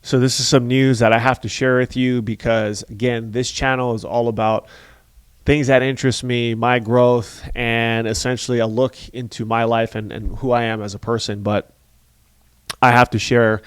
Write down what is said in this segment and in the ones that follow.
So this is some news that I have to share with you because, again, this channel is all about things that interest me, my growth, and essentially a look into my life and who I am as a person. But I have to share,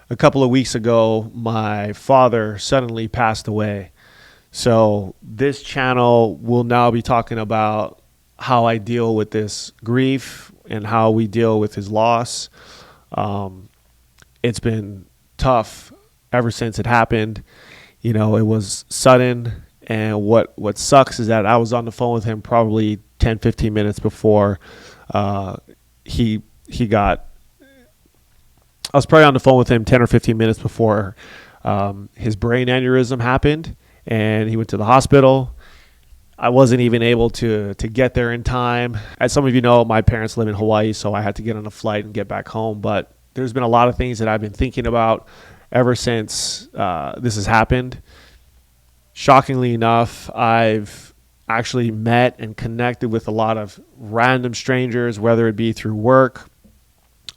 a couple of weeks ago, my father suddenly passed away. So this channel will now be talking about how I deal with this grief and how we deal with his loss. It's been tough ever since it happened. You know, it was sudden. And what sucks is that I was on the phone with him probably 10, 15 minutes before he got. I was probably on the phone with him 10 or 15 minutes before his brain aneurysm happened, and he went to the hospital. I wasn't even able to get there in time. As some of you know, my parents live in Hawaii, so I had to get on a flight and get back home. But there's been a lot of things that I've been thinking about ever since this has happened. Shockingly enough, I've actually met and connected with a lot of random strangers, whether it be through work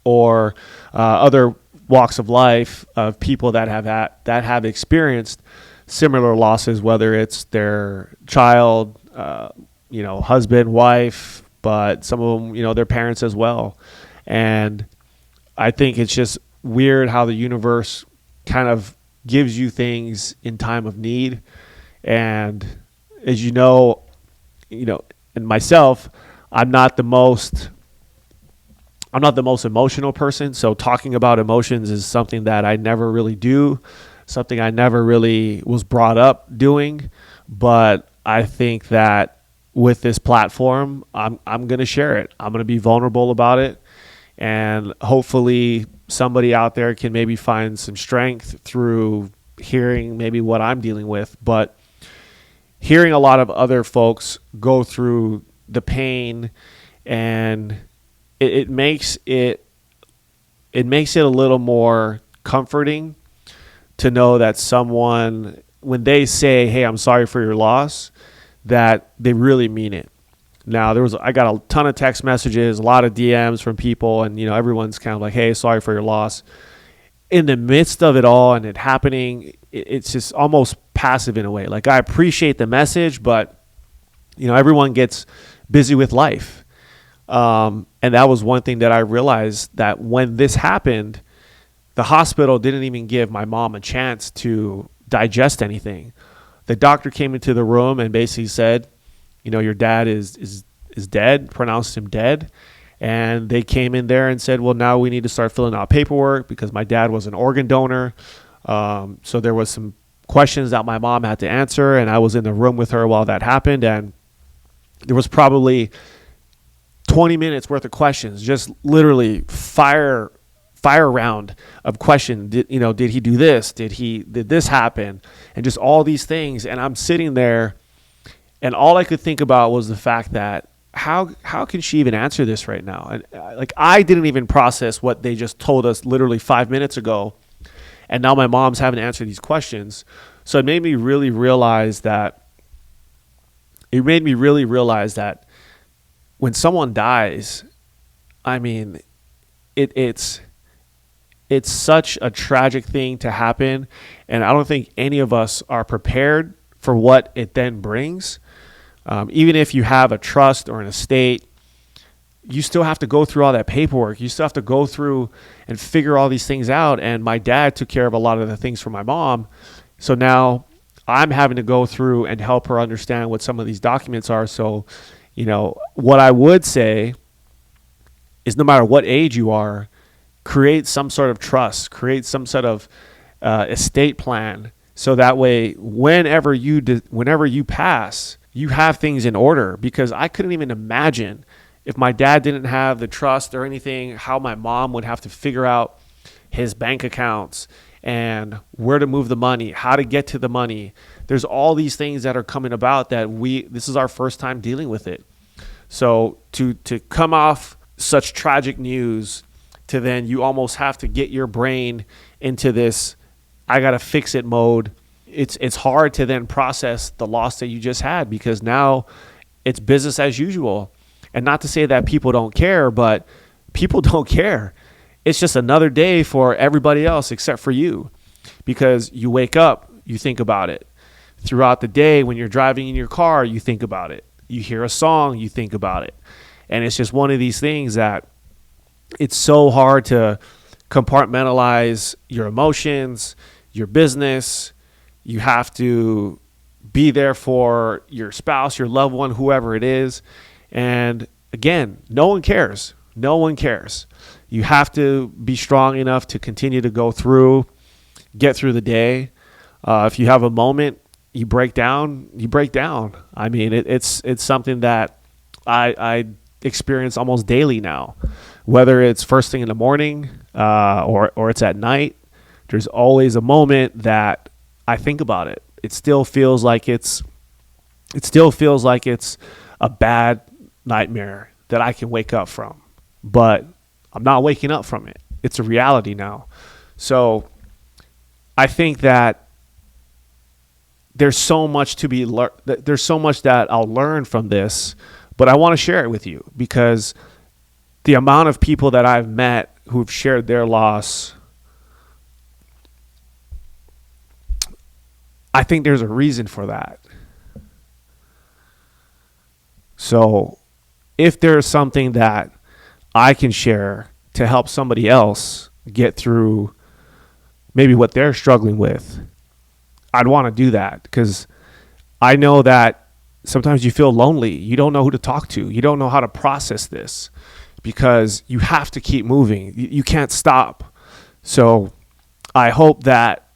or other walks of life, of people that have experienced similar losses, whether it's their child, husband, wife, but some of them, their parents as well. And I think it's just weird how the universe kind of gives you things in time of need. And as you know, and myself, I'm not the most emotional person. So talking about emotions is something that I never really do, something I never really was brought up doing. But I think that with this platform, I'm going to share it. I'm going to be vulnerable about it. And hopefully somebody out there can maybe find some strength through hearing maybe what I'm dealing with. But hearing a lot of other folks go through the pain, and it makes it a little more comforting to know that someone, when they say, "Hey, I'm sorry for your loss," that they really mean it. Now, I got a ton of text messages, a lot of DMs from people, and everyone's kind of like, "Hey, sorry for your loss." In the midst of it all and it happening, it's just almost passive in a way. Like, I appreciate the message, but everyone gets busy with life. And that was one thing that I realized, that when this happened, the hospital didn't even give my mom a chance to digest anything. The doctor came into the room and basically said, your dad is dead, pronounced him dead. And they came in there and said, well, now we need to start filling out paperwork because my dad was an organ donor. So there was some questions that my mom had to answer, and I was in the room with her while that happened. And there was probably 20 minutes worth of questions, just literally fire round of questions. Did he do this? Did this happen? And just all these things. And I'm sitting there, and all I could think about was the fact that how can she even answer this right now? And I didn't even process what they just told us literally 5 minutes ago. And now my mom's having to answer these questions. So it made me really realize that when someone dies, I mean, it's such a tragic thing to happen. And I don't think any of us are prepared for what it then brings. Even if you have a trust or an estate, you still have to go through all that paperwork. You still have to go through and figure all these things out. And my dad took care of a lot of the things for my mom. So now I'm having to go through and help her understand what some of these documents are. So, what I would say is, no matter what age you are, create some sort of trust, create some sort of estate plan. So that way, whenever you pass, you have things in order. Because I couldn't even imagine, if my dad didn't have the trust or anything, how my mom would have to figure out his bank accounts and where to move the money, how to get to the money. There's all these things that are coming about that this is our first time dealing with it. So to come off such tragic news, to then you almost have to get your brain into this I got to fix it mode. It's hard to then process the loss that you just had, because now it's business as usual. And not to say that people don't care, but people don't care. It's just another day for everybody else except for you. because you wake up, you think about it. Throughout the day, when you're driving in your car, you think about it. You hear a song, you think about it. And it's just one of these things that it's so hard to compartmentalize your emotions, your business. You have to be there for your spouse, your loved one, whoever it is. And again, no one cares. No one cares. You have to be strong enough to continue to go through, get through the day. If you have a moment, you break down, you break down. I mean, it's something that I experience almost daily now, whether it's first thing in the morning or it's at night. There's always a moment that I think about it. It still feels like it's a bad nightmare that I can wake up from, but I'm not waking up from it. It's a reality now. So I think that there's so much to be learned. There's so much that I'll learn from this, but I want to share it with you because the amount of people that I've met who've shared their loss, I think there's a reason for that. So if there's something that I can share to help somebody else get through maybe what they're struggling with, I'd want to do that, because I know that sometimes you feel lonely. You don't know who to talk to. You don't know how to process this because you have to keep moving. You can't stop. So I hope that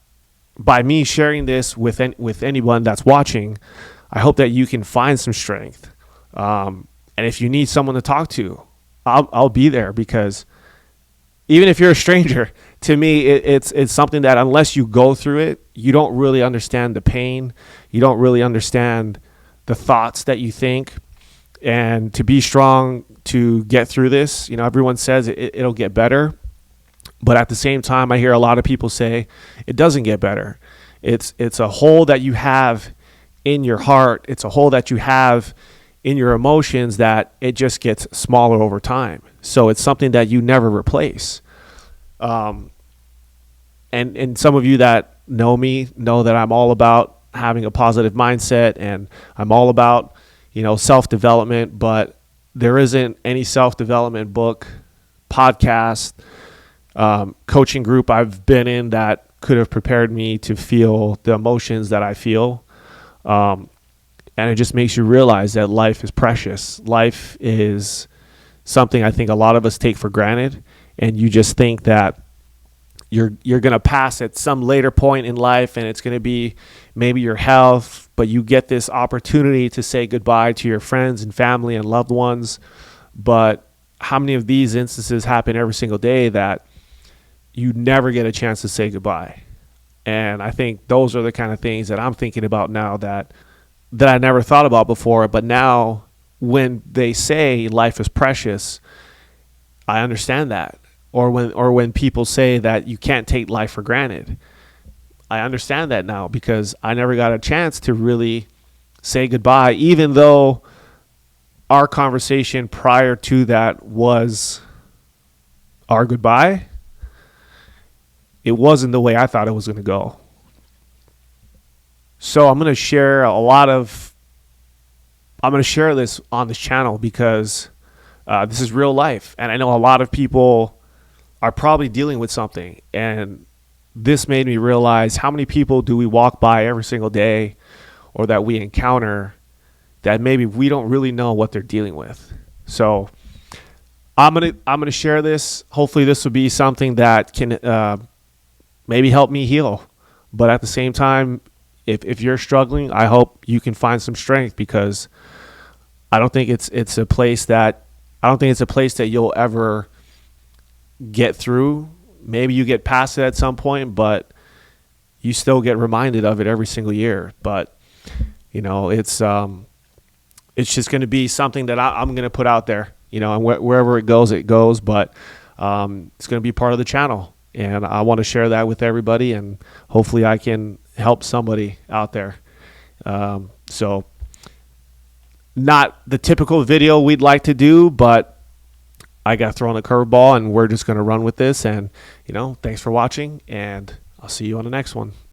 by me sharing this with anyone that's watching, I hope that you can find some strength. And if you need someone to talk to, I'll be there, because even if you're a stranger, to me, it's something that unless you go through it, you don't really understand the pain. You don't really understand the thoughts that you think. And to be strong, to get through this, everyone says it'll get better. But at the same time, I hear a lot of people say it doesn't get better. It's a hole that you have in your heart. It's a hole that you have in your emotions that it just gets smaller over time. So it's something that you never replace. And some of you that know me know that I'm all about having a positive mindset, and I'm all about, self-development, but there isn't any self-development book, podcast, coaching group I've been in that could have prepared me to feel the emotions that I feel. And it just makes you realize that life is precious. Life is something I think a lot of us take for granted, and you just think that you're going to pass at some later point in life, and it's going to be maybe your health, but you get this opportunity to say goodbye to your friends and family and loved ones. But how many of these instances happen every single day that you never get a chance to say goodbye? And I think those are the kind of things that I'm thinking about now that I never thought about before. But now when they say life is precious, I understand that. Or when people say that you can't take life for granted, I understand that now, because I never got a chance to really say goodbye, even though our conversation prior to that was our goodbye. It wasn't the way I thought it was going to go. So I'm going to share this on this channel because this is real life. And I know a lot of people are probably dealing with something. And this made me realize, how many people do we walk by every single day or that we encounter that maybe we don't really know what they're dealing with. So I'm gonna share this. Hopefully this will be something that can maybe help me heal. But at the same time, if you're struggling, I hope you can find some strength, because I don't think it's a place that you'll ever get through. Maybe you get past it at some point, but you still get reminded of it every single year. But it's just going to be something that I'm going to put out there, and wherever it goes, but it's going to be part of the channel, and I want to share that with everybody, and hopefully I can help somebody out there. So not the typical video we'd like to do, but I got thrown a curveball, and we're just going to run with this. And, thanks for watching, and I'll see you on the next one.